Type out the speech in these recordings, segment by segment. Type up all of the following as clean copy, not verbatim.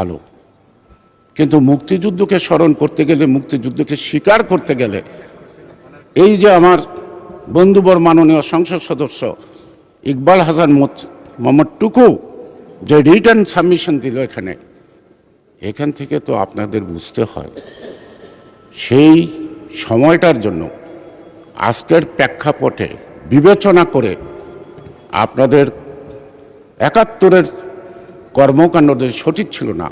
ভালো, কিন্তু মুক্তিযুদ্ধকে স্মরণ করতে গেলে, মুক্তিযুদ্ধকে স্বীকার করতে গেলে, এই যে আমার বন্ধুবর মাননীয় সংসদ সদস্য ইকবাল হাসান মোহাম্মদ টুকু যে রিটার্ন সাবমিশন দিল এখান থেকে তো আপনাদের বুঝতে হয় সেই সময়টার জন্য আজকের প্রেক্ষাপটে বিবেচনা করে আপনাদের ৭১-এর কর্মকাণ্ড যে সঠিক ছিল না,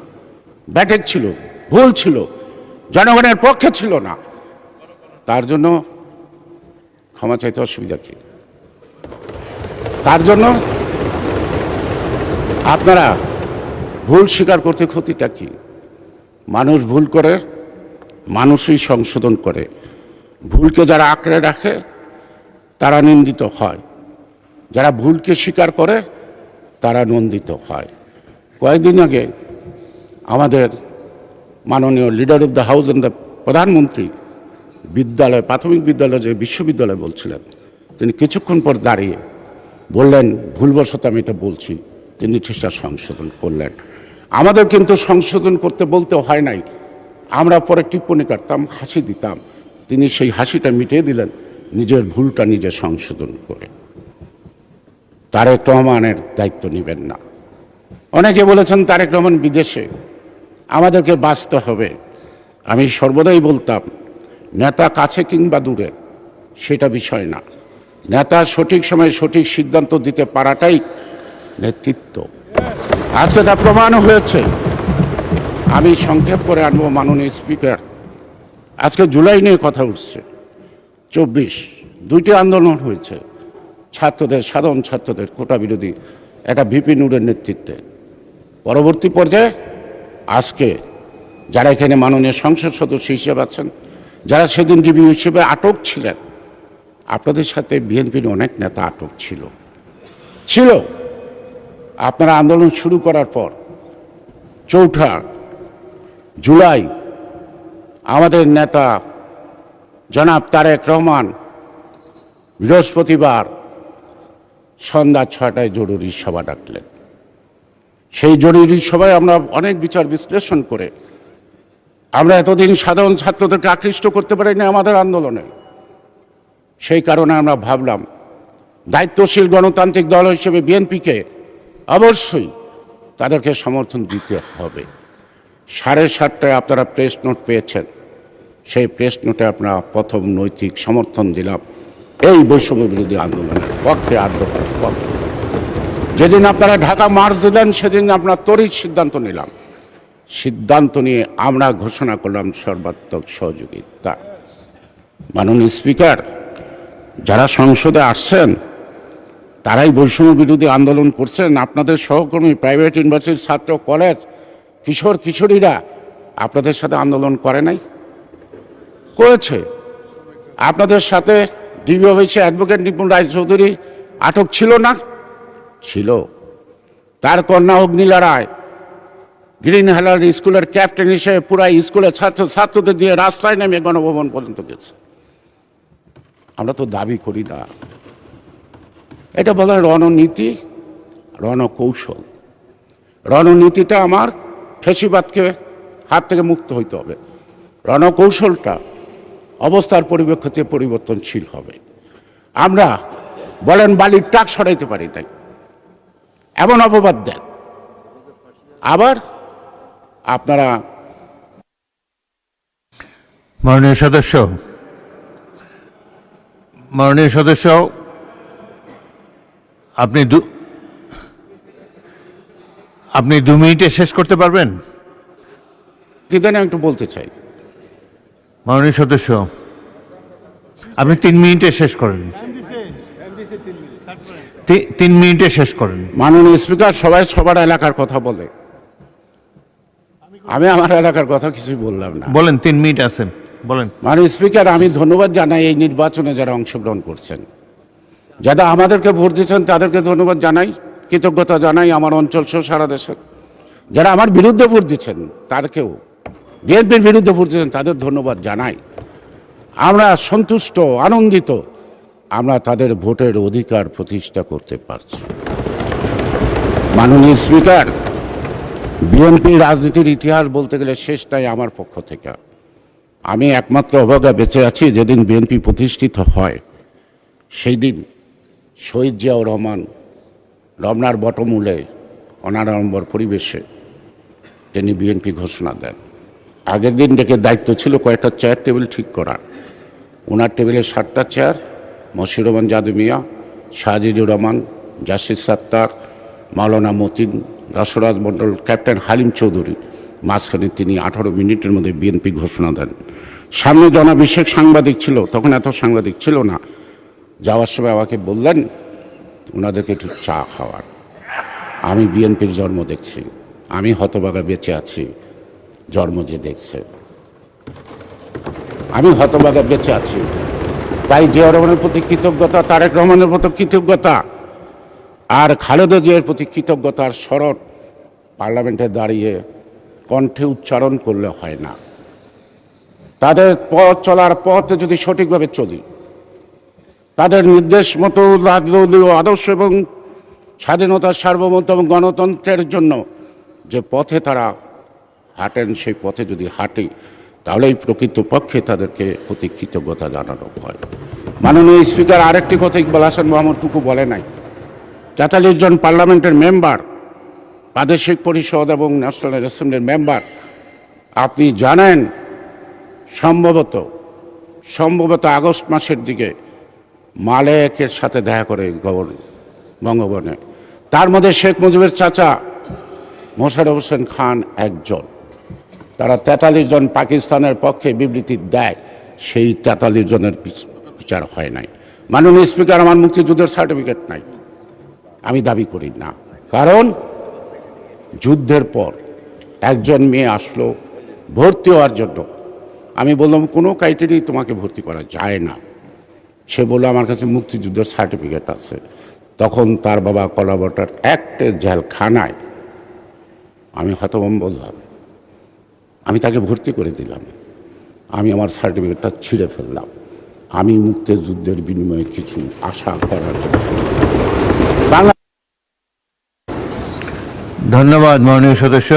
ব্যাঠিক ছিল, ভুল ছিল, জনগণের পক্ষে ছিল না, তার জন্য ক্ষমা চাইতে অসুবিধা কি? তার জন্য আপনারা ভুল স্বীকার করতে ক্ষতিটা কি? মানুষ ভুল করে, মানুষই সংশোধন করে। ভুলকে যারা আঁকড়ে রাখে তারা নিন্দিত হয়, যারা ভুলকে স্বীকার করে তারা নন্দিত হয়। কয়েকদিন আগে আমাদের মাননীয় leader of the house and the প্রধানমন্ত্রী বিদ্যালয়, প্রাথমিক বিদ্যালয় যে বিশ্ববিদ্যালয় বলছিলেন, তিনি কিছুক্ষণ পর দাঁড়িয়ে বললেন, ভুলবশত আমি এটা বলছি, তিনি চেষ্টা সংশোধন করলেন। আমাদের কিন্তু সংশোধন করতে বলতে হয় নাই, আমরা পরে টিপ্পণী কাটতাম, হাসি দিতাম, তিনি সেই হাসিটা মিটিয়ে দিলেন নিজের ভুলটা নিজে সংশোধন করে। তারেক রহমানের দায়িত্ব নেবেন না। অনেকে বলেছেন তারেক রহমান বিদেশে, আমাদেরকে বাঁচতে হবে। আমি সর্বদাই বলতাম, নেতা কাছে কিংবা দূরে সেটা বিষয় না, নেতা সঠিক সময়ে সঠিক সিদ্ধান্ত দিতে পারাটাই নেতৃত্ব। আজকে তা প্রমাণ হয়েছে। আমি সংক্ষেপ করে আনবো মাননীয় স্পিকার, আজকে জুলাই নিয়ে কথা উঠছে, ২৪ দুইটি আন্দোলন হয়েছে ছাত্রদের, সাধারণ ছাত্রদের, কোটা বিরোধী, একটা ভিপি নুরের নেতৃত্বে। পরবর্তী পর্যায়ে আজকে যারা এখানে মাননীয় সংসদ সদস্য হিসেবে আছেন, যারা সেদিন ডিবি হিসেবে আটক ছিলেন, আপনাদের সাথে বিএনপির অনেক নেতা আটক ছিল। আপনারা আন্দোলন শুরু করার পর ৪ জুলাই আমাদের নেতা জনাব তারেক রহমান বৃহস্পতিবার সন্ধ্যা ৬টায় জরুরি সভা ডাকলেন। সেই জরুরি সভায় আমরা অনেক বিচার বিশ্লেষণ করে আমরা এতদিন সাধারণ ছাত্রদেরকে আকৃষ্ট করতে পারিনি আমাদের আন্দোলনে। সেই কারণে আমরা ভাবলাম দায়িত্বশীল গণতান্ত্রিক দল হিসেবে বিএনপিকে অবশ্যই তাদেরকে সমর্থন দিতে হবে। ৭:৩০টায় আপনারা প্রেস নোট পেয়েছেন, সেই প্রেস নোটে আমরা প্রথম নৈতিক সমর্থন দিলাম এই বৈষম্য বিরোধী আন্দোলনের পক্ষে, আগ্রহের পক্ষে। যেদিন আপনারা ঢাকা মার্চ দিলেন সেদিন আমরা তড়িৎ সিদ্ধান্ত নিলাম, সিদ্ধান্ত নিয়ে আমরা ঘোষণা করলাম সর্বাত্মক সহযোগিতা। মাননীয় স্পিকার, যারা সংসদে আসছেন তারাই বৈষম্য বিরোধী আন্দোলন করছেন। আপনাদের সহকর্মী প্রাইভেট ইউনিভার্সিটির ছাত্র, কলেজ, কিশোর কিশোরীরা আপনাদের সাথে আন্দোলন করে নাই? করেছে। আপনাদের সাথে ডিবি অফিসে অ্যাডভোকেট নিপুণ রায়চৌধুরী আটক ছিল না? ছিল। তার কন্যা অগ্নিলা রায় গ্রিন হেলার স্কুলের ক্যাপ্টেন হিসেবে পুরা স্কুলের ছাত্রদের দিয়ে রাস্তায় নেমে গণভবন পর্যন্ত গেছে। আমরা তো দাবি করি না, এটা বলা হয় রণনীতি, রণকৌশল। রণনীতিটা আমার ফেসিবাদকে হাত থেকে মুক্ত হইতে হবে, রণকৌশলটা অবস্থার পরিপ্রেক্ষিতে পরিবর্তনশীল হবে। আমরা বলেন বালির ট্রাক সরাইতে পারি নাই, এমন অপবাদ দেন। আবার আপনারা মাননীয় সদস্য আপনি 2 মিনিটে শেষ করতে পারবেন? দিদানে আমি একটু বলতে চাই। মাননীয় সদস্য, আপনি 3 মিনিটে শেষ করেন। 3 মিনিটে শেষ করেন। মাননীয় স্পিকার, সবাই সবার এলাকার কথা বলে, আমি আমার এলাকার কথা কিছুই বললাম না। বলেন, 3 মিনিট আছেন, বলেন। মাননীয় স্পিকার, আমি ধন্যবাদ জানাই এই নির্বাচনে যারা অংশগ্রহণ করছেন, যারা আমাদেরকে ভোট দিয়েছেন তাদেরকে ধন্যবাদ জানাই, কৃতজ্ঞতা জানাই আমার অঞ্চল সহ সারা দেশের। যারা আমার বিরুদ্ধে ভোট দিচ্ছেন তাদেরকেও, বিএনপির বিরুদ্ধে ভোট দিচ্ছেন তাদের ধন্যবাদ জানাই। আমরা সন্তুষ্ট, আনন্দিত, আমরা তাদের ভোটের অধিকার প্রতিষ্ঠা করতে পারছি। মাননীয় স্পিকার, বিএনপি রাজনীতির ইতিহাস বলতে গেলে শেষ নাই আমার পক্ষ থেকে। আমি একমাত্র অভাগা বেঁচে আছি যেদিন বিএনপি প্রতিষ্ঠিত হয়, সেই দিন শহীদ জিয়াউর রহমান রমনার বটমূলে অনাড়ম্বর পরিবেশে তিনি বিএনপি ঘোষণা দেন। আগের দিন ডেকে দায়িত্ব ছিল কয়েকটা চেয়ার টেবিল ঠিক করা। ওনার টেবিলে 7টা চেয়ার, মশিউর রহমান জাদু মিয়া, শাহজিজুর রহমান, জাসির সাত্তার, মাওলানা মতিন, রসরাজ মণ্ডল, ক্যাপ্টেন হালিম চৌধুরী। মাঝখানে তিনি 18 মিনিটের মধ্যে বিএনপি ঘোষণা দেন। সামনে জনাভিষেক সাংবাদিক ছিল, তখন এত সাংবাদিক ছিল না। যাওয়ার সময় আমাকে বললেন ওনাদেরকে একটু চা খাওয়ার। আমি বিএনপির জন্ম দেখছি, আমি হতভাগা বেঁচে আছি জন্ম যে দেখছে, আমি হতভাগা বেঁচে আছি। তাই জিয়াউর রহমানের প্রতি কৃতজ্ঞতা, তারেক রহমানের প্রতি কৃতজ্ঞতা, আর খালেদা জিয়ার প্রতি কৃতজ্ঞতার স্মরণ পার্লামেন্টে দাঁড়িয়ে কণ্ঠে উচ্চারণ করলে হয় না। তাদের পথ চলার পথে যদি সঠিকভাবে চলি, তাদের নির্দেশ মতো রাজনৈতিক আদর্শ এবং স্বাধীনতার সার্বভৌমত্ব এবং গণতন্ত্রের জন্য যে পথে তারা হাঁটেন, সেই পথে যদি হাঁটি তাহলেই প্রকৃতপক্ষে তাদেরকে প্রতি কৃতজ্ঞতা জানানো হয়। মাননীয় স্পিকার, আরেকটি কথা ইকবাল হাসান মোহাম্মদ টুকু বলে নাই। 43 জন পার্লামেন্টের মেম্বার, প্রাদেশিক পরিষদ এবং ন্যাশনাল অ্যাসেম্বলির মেম্বার। আপনি জানেন সম্ভবত আগস্ট মাসের দিকে মালেকের সাথে দেখা করে বঙ্গভবনে। তার মধ্যে শেখ মুজিবের চাচা মোশাররফ হোসেন খান একজন। তারা 43 জন পাকিস্তানের পক্ষে বিবৃতি দেয়, সেই 43 জনের বিচার হয় নাই। মাননীয় স্পিকার, আমার মুক্তিযুদ্ধের সার্টিফিকেট নাই, আমি দাবি করি না। কারণ যুদ্ধের পর একজন মেয়ে আসলো ভর্তি হওয়ার জন্য। আমি বললাম কোনো ক্রাইটেরিয়ায় তোমাকে ভর্তি করা যায় না। সে বলল আমার কাছে মুক্তিযুদ্ধের সার্টিফিকেট আছে। তখন তার বাবা কলাবটার একটা জেলখানায়, আমি হতভম্ব বললাম, আমি তাকে ভর্তি করে দিলাম। আমি আমার সার্টিফিকেটটা ছিঁড়ে ফেললাম। আমি মুক্তিযুদ্ধের বিনিময়ে কিছু আশা করার জন্য। বাংলা। ধন্যবাদ মাননীয় সদস্য,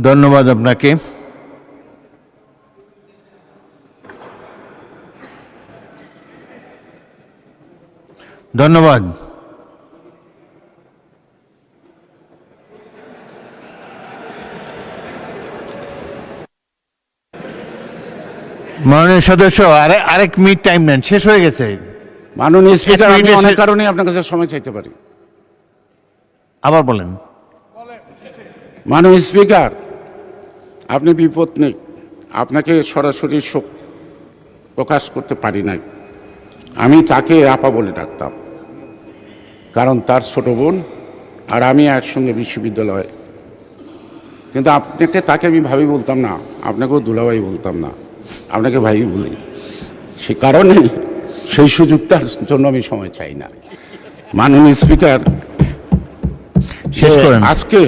ধন্যবাদ আপনাকে। ধন্যবাদ। মাননীয় সদস্য, আরেক মিনিট টাইম নেন, শেষ হয়ে গেছে। মাননীয় স্পিকার, আমি মিনিটে অনেক কারণে আপনার কাছে সময় চাইতে পারি। আবার বলেন। মাননীয় স্পিকার, আপনি বিপত্নিক, আপনাকে সরাসরি শোক প্রকাশ করতে পারি নাই। আমি তাকে আপা বলে ডাকতাম, কারণ তার ছোট বোন আর আমি একসঙ্গে বিশ্ববিদ্যালয়ে। কিন্তু আপনাকে তাকে আমি ভাবি বলতাম না, আপনাকেও দুলাভাই বলতাম না, আপনাকে ভাই বলি। সে কারণে সেই সুযোগটার জন্য আমি সময় চাই না। মাননীয় স্পিকার, শেষ করেন। আজকে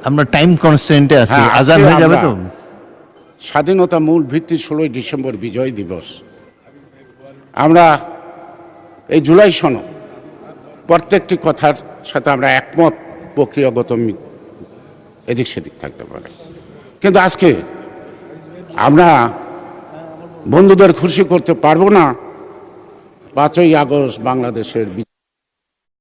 আমরা টাইম কনস্ট্যান্টে আছি, হ্যাঁ, আজান হয়ে যাবে তো। স্বাধীনতা মূল ভিত্তি 16 ডিসেম্বর বিজয় দিবস। আমরা এই জুলাই সনদ প্রত্যেকটি কথার সাথে আমরা একমত, প্রক্রিয়াগত এদিক সেদিক থাকতে পারে। কিন্তু আজকে আমরা বন্ধুদের খুশি করতে পারবো না 5ই আগস্ট বাংলাদেশের